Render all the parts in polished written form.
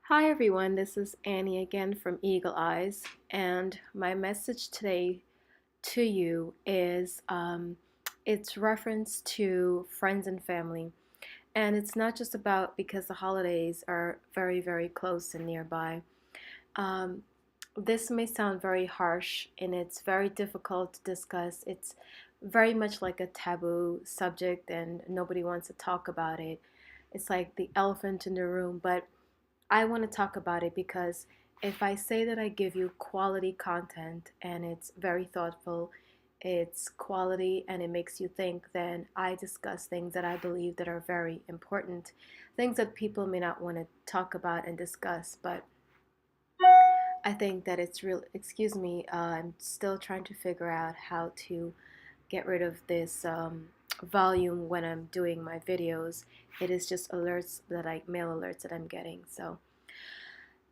Hi everyone, this is Annie again from Eagle Eyes, and my message today to you is it's reference to friends and family. And it's not just about because the holidays are very, very close and nearby. Um, this may sound very harsh and it's very difficult to discuss. It's very much like a taboo subject and nobody wants to talk about it. It's like the elephant in the room, but I want to talk about it because if I say that I give you quality content and it's very thoughtful, it's quality and it makes you think, then I discuss things that I believe that are very important, things that people may not want to talk about and discuss, but I think that it's real. Excuse me, I'm still trying to figure out how to get rid of this volume when I'm doing my videos. It is just alerts that mail alerts that I'm getting. So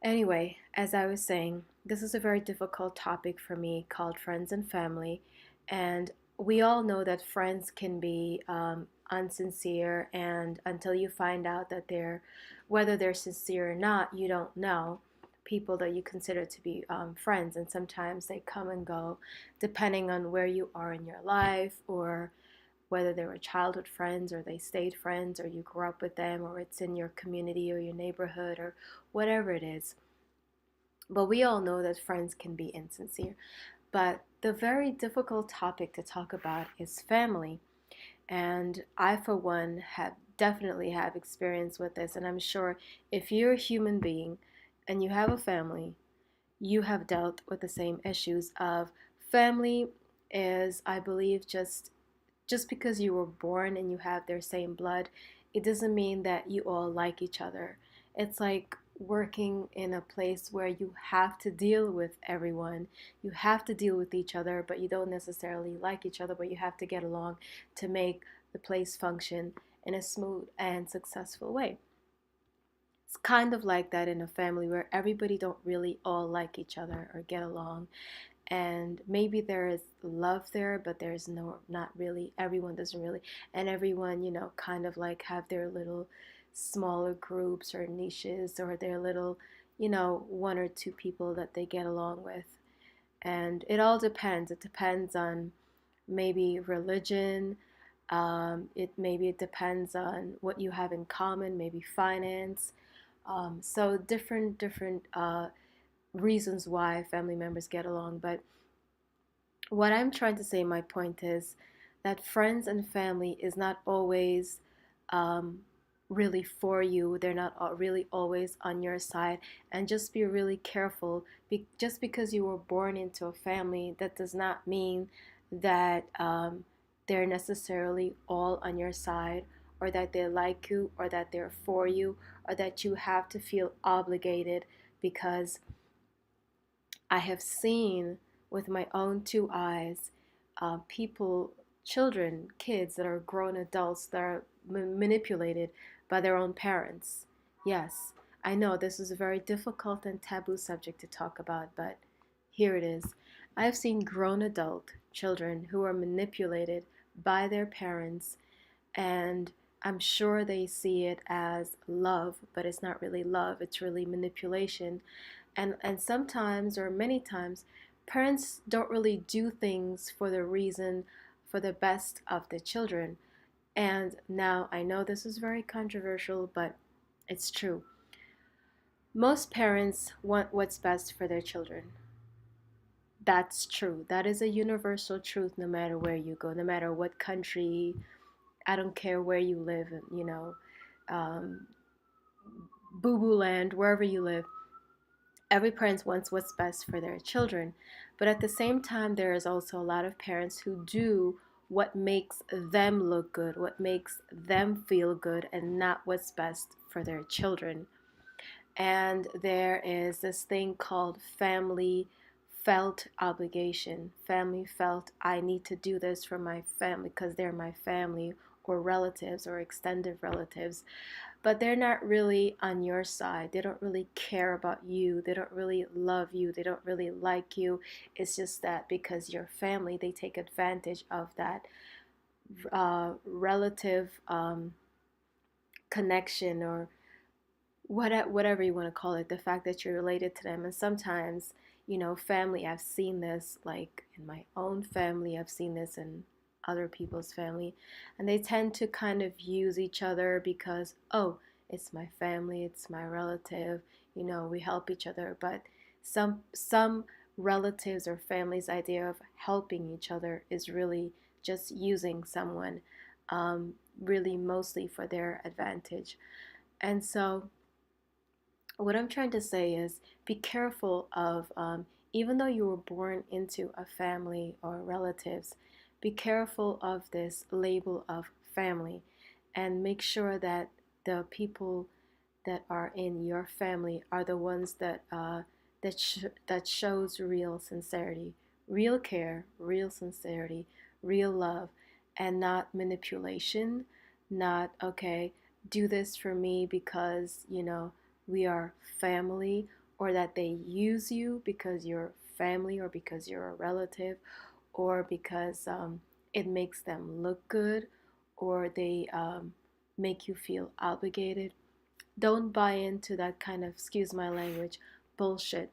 anyway, as I was saying, this is a very difficult topic for me called friends and family. And we all know that friends can be unsincere, and until you find out that whether they're sincere or not, you don't know people that you consider to be friends. And sometimes they come and go depending on where you are in your life, or whether they were childhood friends or they stayed friends or you grew up with them or it's in your community or your neighborhood or whatever it is. But we all know that friends can be insincere. But the very difficult topic to talk about is family. And I, for one, have definitely have experience with this. And I'm sure if you're a human being and you have a family, you have dealt with the same issues of family is, I believe, just because you were born and you have their same blood, it doesn't mean that you all like each other. It's like working in a place where you have to deal with everyone. You have to deal with each other, but you don't necessarily like each other, but you have to get along to make the place function in a smooth and successful way. It's kind of like that in a family where everybody don't really all like each other or get along, and maybe there is love there, but there's not really, everyone doesn't really, and everyone, kind of like have their little smaller groups or niches or their little, one or two people that they get along with. And it all depends. It depends on maybe religion. It depends on what you have in common, maybe finance. So different reasons why family members get along. But what I'm trying to say, my point is that friends and family is not always um, really for you. They're not really always on your side. And just be really careful. Just because you were born into a family, that does not mean that they're necessarily all on your side, or that they like you, or that they're for you, or that you have to feel obligated, because I have seen with my own two eyes people, children, kids that are grown adults that are manipulated by their own parents. Yes, I know this is a very difficult and taboo subject to talk about, but here it is. I have seen grown adult children who are manipulated by their parents, and I'm sure they see it as love, but it's not really love, it's really manipulation. And sometimes, or many times, parents don't really do things for the reason, for the best of the children. And now I know this is very controversial, but it's true. Most parents want what's best for their children. That's true. That is a universal truth no matter where you go, no matter what country. I don't care where you live, um, boo boo land, wherever you live. Every parent wants what's best for their children. But at the same time, there is also a lot of parents who do what makes them look good, what makes them feel good, and not what's best for their children. And there is this thing called family felt obligation. Family felt, I need to do this for my family because they're my family, or relatives or extended relatives, but they're not really on your side. They don't really care about you. They don't really love you. They don't really like you. It's just that because you're family, they take advantage of that relative connection, or whatever you want to call it, the fact that you're related to them. And sometimes, family, I've seen this like in my own family, I've seen this in other people's family, and they tend to kind of use each other because, oh, it's my family, it's my relative, we help each other. But some relatives or families' idea of helping each other is really just using someone, really mostly for their advantage. And so what I'm trying to say is be careful of, even though you were born into a family or relatives, be careful of this label of family, and make sure that the people that are in your family are the ones that shows real sincerity, real care, real sincerity, real love, and not manipulation. Not, okay, do this for me because we are family, or that they use you because you're family, or because you're a relative, or because it makes them look good, or they make you feel obligated. Don't buy into that kind of, excuse my language, bullshit.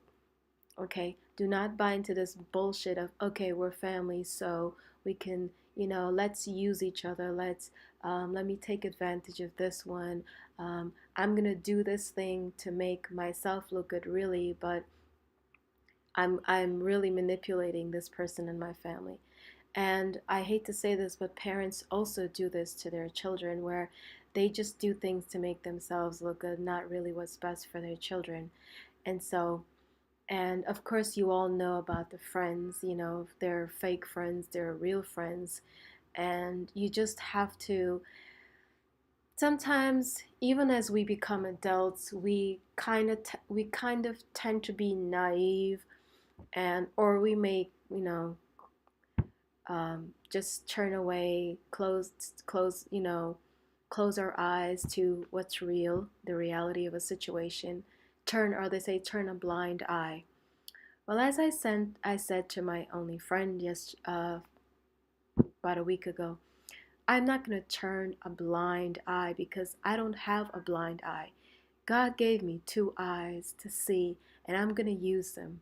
Okay? Do not buy into this bullshit of, okay, we're family, so we can, let's use each other. Let me take advantage of this one. I'm gonna do this thing to make myself look good, really, but I'm really manipulating this person in my family. And I hate to say this, but parents also do this to their children, where they just do things to make themselves look good, not really what's best for their children. And so, and of course, you all know about the friends, they're fake friends, they're real friends. And you just have to, sometimes, even as we become adults, we kind of tend to be naive, and or we may, just turn away, close our eyes to what's real, the reality of a situation. Or they say, turn a blind eye. Well, as I said to my only friend about a week ago, I'm not going to turn a blind eye, because I don't have a blind eye. God gave me two eyes to see, and I'm going to use them.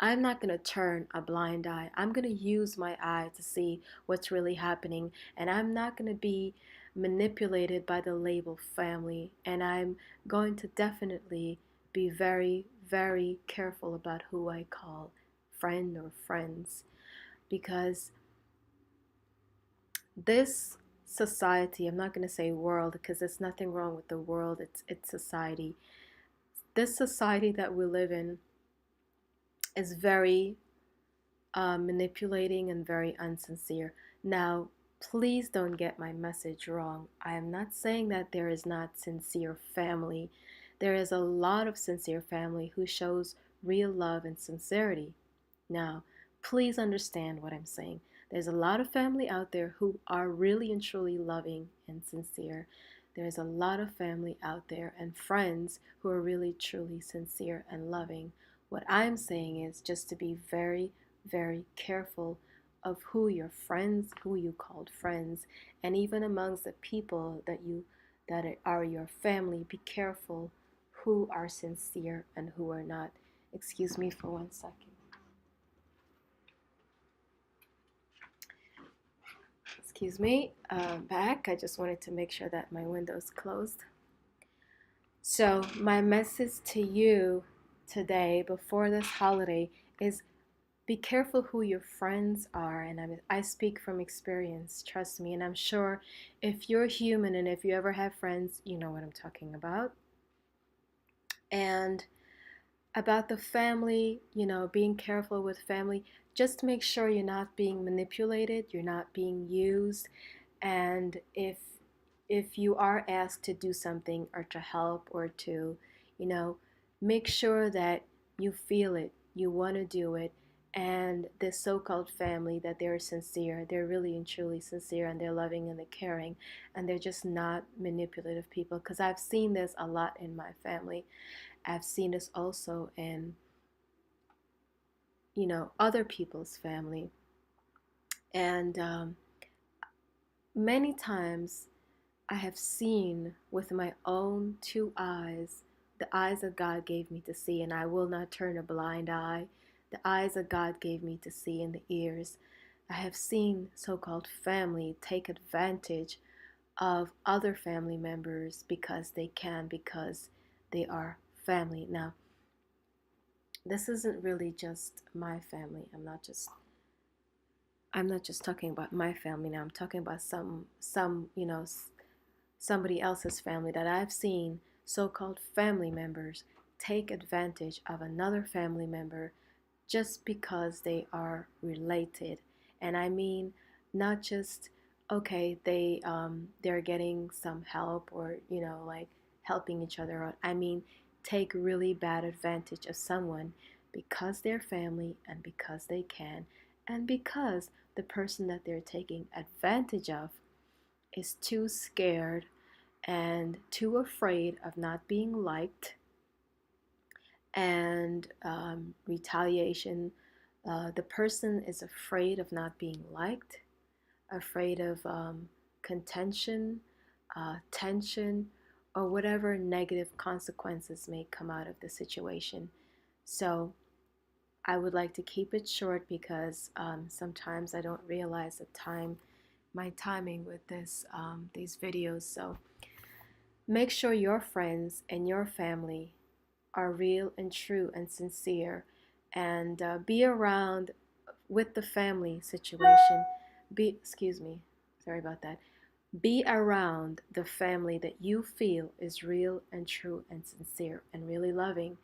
I'm not going to turn a blind eye. I'm going to use my eye to see what's really happening. And I'm not going to be manipulated by the label family. And I'm going to definitely be very, very careful about who I call friend or friends. Because this society, I'm not going to say world, because there's nothing wrong with the world, it's society. This society that we live in is very manipulating and very unsincere. Now, please don't get my message wrong. I am not saying that there is not sincere family. There is a lot of sincere family who shows real love and sincerity. Now, please understand what I'm saying. There's a lot of family out there who are really and truly loving and sincere. There's a lot of family out there and friends who are really truly sincere and loving. What I'm saying is just to be very, very careful of who you called friends, and even amongst the people that are your family, be careful who are sincere and who are not. Excuse me for 1 second. Excuse me, back. I just wanted to make sure that my window's closed. So, my message to you today before this holiday is be careful who your friends are. And I speak from experience, trust me. And I'm sure if you're human and if you ever have friends, you know what I'm talking about. And about the family, being careful with family, just make sure you're not being manipulated, you're not being used. And if you are asked to do something or to help or to, you know, make sure that you feel it, you want to do it, and this so-called family, that they're sincere, they're really and truly sincere, and they're loving and they're caring, and they're just not manipulative people. Because I've seen this a lot in my family. I've seen this also in, other people's family. And many times I have seen with my own two eyes, the eyes that God gave me to see, and I will not turn a blind eye. The eyes that God gave me to see, and the ears. I have seen so called family take advantage of other family members because they can, because they are family. Now, this isn't really just my family. I'm not just talking about my family now. I'm talking about somebody else's family that I've seen so-called family members take advantage of another family member just because they are related. And I mean, not just okay, they're getting some help, or like helping each other out. I mean, take really bad advantage of someone because they're family, and because they can, and because the person that they're taking advantage of is too scared and too afraid of not being liked, and retaliation. The person is afraid of not being liked, afraid of contention, tension, or whatever negative consequences may come out of the situation. So I would like to keep it short because sometimes I don't realize my timing with these videos. So make sure your friends and your family are real and true and sincere, and be around with the family situation. Excuse me, sorry about that. Be around the family that you feel is real and true and sincere and really loving.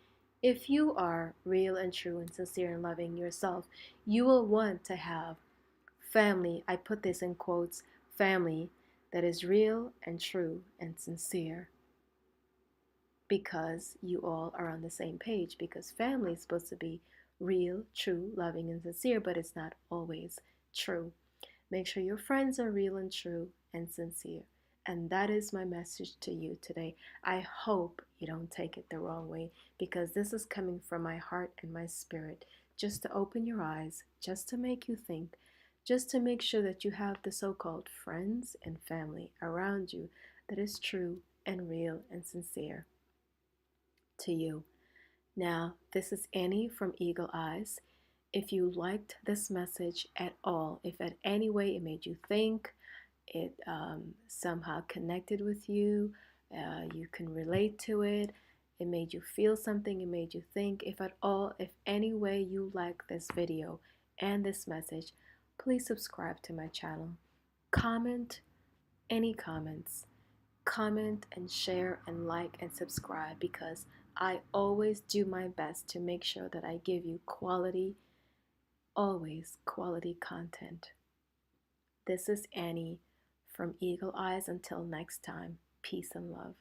If you are real and true and sincere and loving yourself, you will want to have family, I put this in quotes, family that is real and true and sincere, because you all are on the same page, because family is supposed to be real, true, loving, and sincere, but it's not always true. Make sure your friends are real and true and sincere. And that is my message to you today. I hope you don't take it the wrong way, because this is coming from my heart and my spirit, just to open your eyes, just to make you think, just to make sure that you have the so-called friends and family around you that is true and real and sincere to you. Now, this is Annie from Eagle Eyes. If you liked this message at all, if at any way it made you think, it somehow connected with you, you can relate to it, it made you feel something, it made you think, if at all, if any way you like this video and this message, please subscribe to my channel. Comment any comments. Comment and share and like and subscribe, because I always do my best to make sure that I give you quality, always quality content. This is Annie from Eagle Eyes. Until next time, peace and love.